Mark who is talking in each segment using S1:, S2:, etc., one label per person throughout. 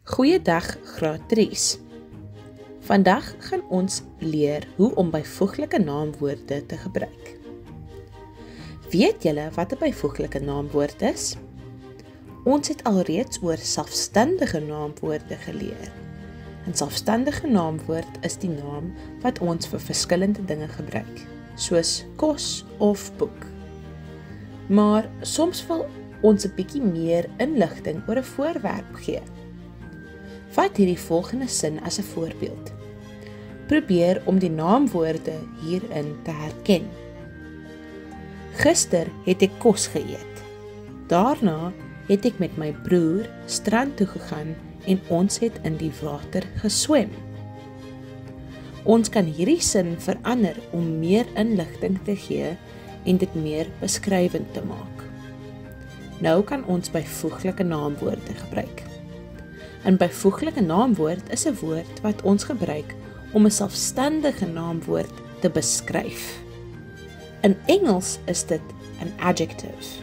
S1: Goeiedag graad 3's. Vandag gaan ons leer hoe om byvoeglike naamwoorde te gebruik. Weet julle wat 'n byvoeglike naamwoord is? Ons het alreeds oor selfstandige naamwoorde geleer. 'n Selfstandige naamwoord is die naam wat ons vir verskillende dinge gebruik, soos kos of boek. Maar soms wil ons 'n bietjie meer inligting oor 'n voorwerp gee. Vat hierdie volgende sin as 'n voorbeeld. Probeer om die naamwoorde hierin te herken. Gister het ek kos geëet. Daarna het ek met my broer strand toe gegaan en ons het in die water geswem. Ons kan hierdie sin verander om meer inligting te gee en dit meer beskrywend te maak. Nou kan ons byvoeglike naamwoorde gebruik. 'n Byvoeglike naamwoord is 'n woord wat ons gebruik om 'n selfstandige naamwoord te beskryf. In Engels is dit 'n adjective.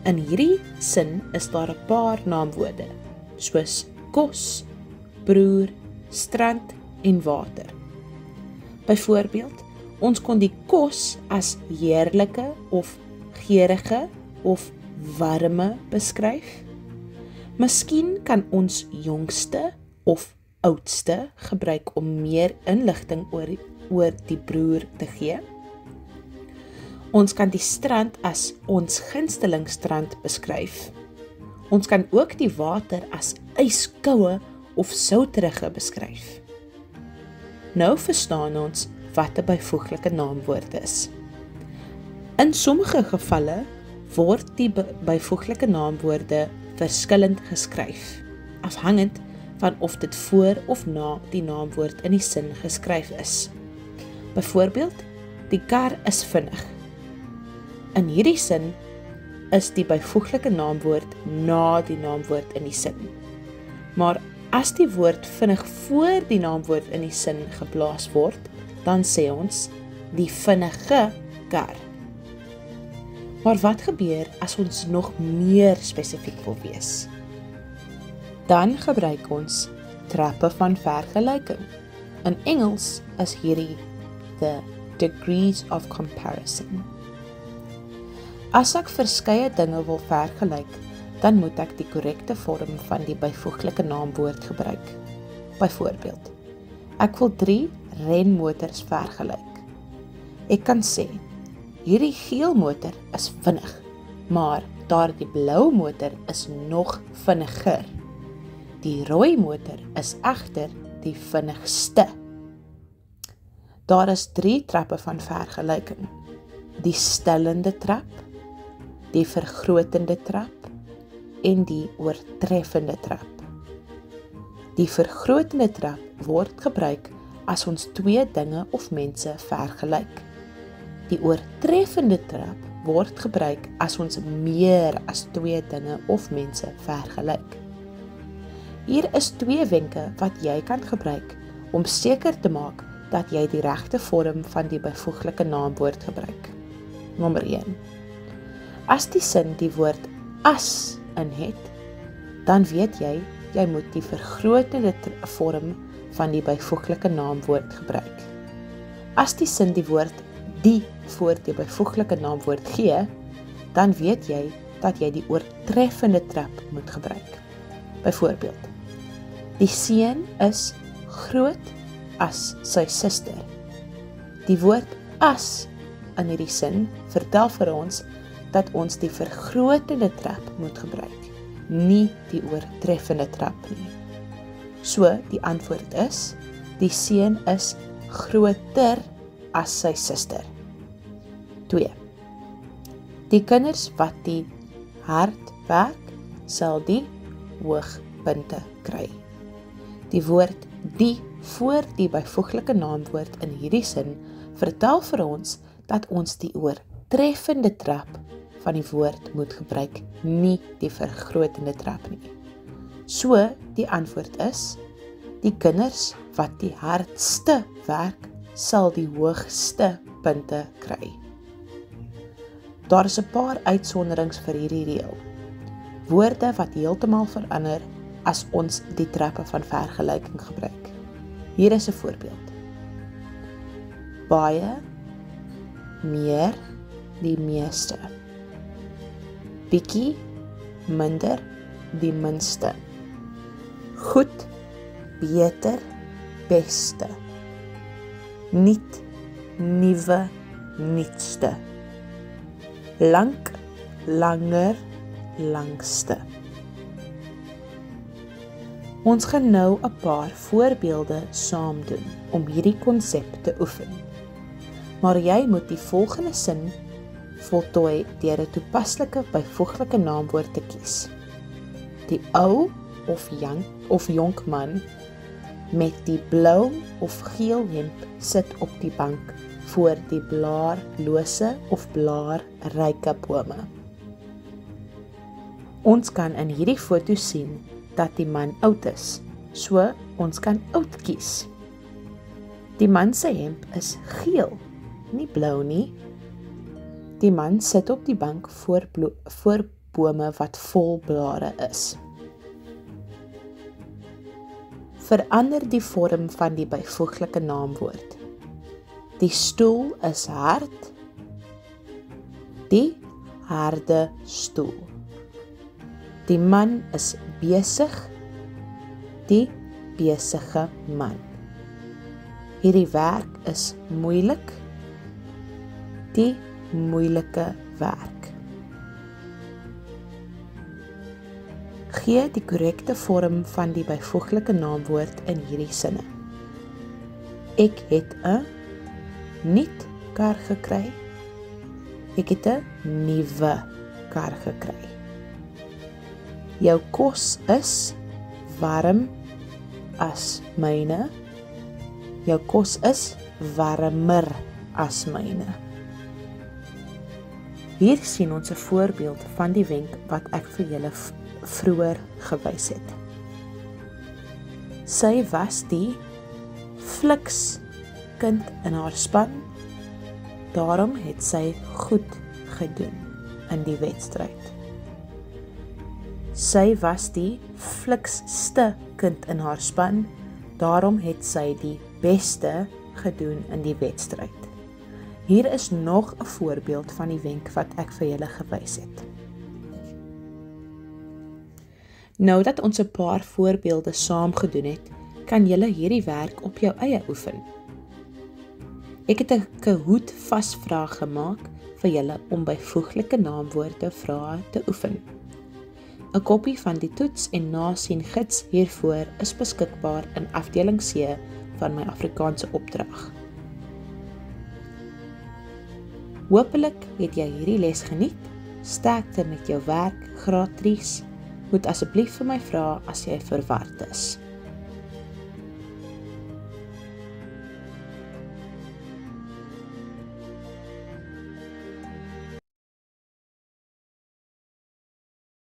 S1: In hierdie sin is daar 'n paar naamwoorde, soos kos, broer, strand en water. Byvoorbeeld, ons kon die kos as heerlike of geurende of warme beskryf. Miskien kan ons jongste of oudste gebruik om meer inligting oor die broer te gee. Ons kan die strand as ons gunsteling strand beskryf. Ons kan ook die water as yskoue of souterige beskryf. Nou verstaan ons wat 'n byvoeglike naamwoord is. In sommige gevalle word die byvoeglike naamwoorde verskillend geskryf, afhangend van of dit voor of na die naamwoord in die sin geskryf is. Byvoorbeeld, die kar is vinnig. In hierdie sin is die byvoeglike naamwoord na die naamwoord in die sin. Maar as die woord vinnig voor die naamwoord in die sin geplaas word, dan sê ons die vinnige kar. Maar wat gebeur as ons nog meer spesifiek wil wees? Dan gebruik ons trappe van vergelyking. In Engels is hierdie the degrees of comparison. As ek verskeie dinge wil vergelyk, dan moet ek die korrekte vorm van die byvoeglike naamwoord gebruik. Byvoorbeeld, ek wil 3 renmotors vergelyk. Ek kan sê, hierdie geel motor is vinnig, maar daardie blou motor is nog vinniger. Die rooi motor is egter die vinnigste. Daar is 3 trappe van vergelyking. Die stellende trap, die vergrotende trap en die oortreffende trap. Die vergrotende trap word gebruik as ons 2 dinge of mense vergelyk. Die oortreffende trap word gebruik as ons meer as 2 dinge of mense vergelyk. Hier is 2 wenke wat jy kan gebruik om seker te maak dat jy die regte vorm van die byvoeglike naamwoord gebruik. Nommer 1. As die sin die woord as in het, dan weet jy moet die vergrotende vorm van die byvoeglike naamwoord gebruik. As die sin die woord die voor die byvoeglike naamwoord gee, dan weet jy dat jy die oortreffende trap moet gebruik. Byvoorbeeld, die seun is groot as sy suster. Die woord as in hierdie sin vertel vir ons dat ons die vergrotende trap moet gebruik, nie die oortreffende trap nie. So, die antwoord is, die seun is groter as sy suster. 2. Die kinders wat die hard werk, sal die hoogpunte kry. Die woord die voor die byvoeglike naamwoord in hierdie sin vertel vir ons dat ons die oortreffende trap van die woord moet gebruik, nie die vergrotende trap nie. So, die antwoord is, die kinders wat die hardste werk, sal die hoogste punte kry. Daar is 'n paar uitsonderings vir hierdie reël. Woorde wat heeltemal verander as ons die trappe van vergelyking gebruik. Hier is 'n voorbeeld. Baie, meer, die meeste. Bietjie, minder, die minste. Goed, beter, beste. Nuut, nuwe, nuutste. Lank, langer, langste. Ons gaan nou 'n paar voorbeelde saam doen om hierdie konsep te oefen. Maar jy moet die volgende sin voltooi deur 'n toepaslike byvoeglike naamwoord te kies. Die ou of jonk man met die blou of geel hemp sit op die bank voor die blaarlose of blaarryke bome. Ons kan in hierdie foto sien dat die man oud is, so ons kan oud kies. Die man se hemp is geel, nie blou nie. Die man sit op die bank voor bome wat vol blare is. Verander die vorm van die byvoeglike naamwoord. Die stoel is hard, die harde stoel. Die man is besig, die besige man. Hierdie werk is moeilik, die moeilike werk. Gee die korrekte vorm van die byvoeglike naamwoord in hierdie sinne. Ek het 'n nuut kar gekry. Ek het 'n nuwe kar gekry. Jou kos is warm as myne. Jou kos is warmer as myne. Hier sien ons 'n voorbeeld van die wenk wat ek vir julle vroeër gewys het. Sy was die fliks kind in haar span, daarom het sy goed gedoen in die wedstryd. Sy was die flikste kind in haar span, daarom het sy die beste gedoen in die wedstryd. Hier is nog 'n voorbeeld van die wenk wat ek vir julle gewys het. Nou dat ons 'n paar voorbeelde saam gedoen het, kan julle hierdie werk op jou eie oefen. Ek het 'n Kahoot vasvraag gemaak vir julle om byvoeglike naamwoorde vrae te oefen. 'n Kopie van die toets en nasien gids hiervoor is beskikbaar in afdeling C van my Afrikaanse opdrag. Hoopelik het jy hierdie les geniet. Sterkte met jou werk, graad 3's. Moet asseblief vir my vra as jy verward is.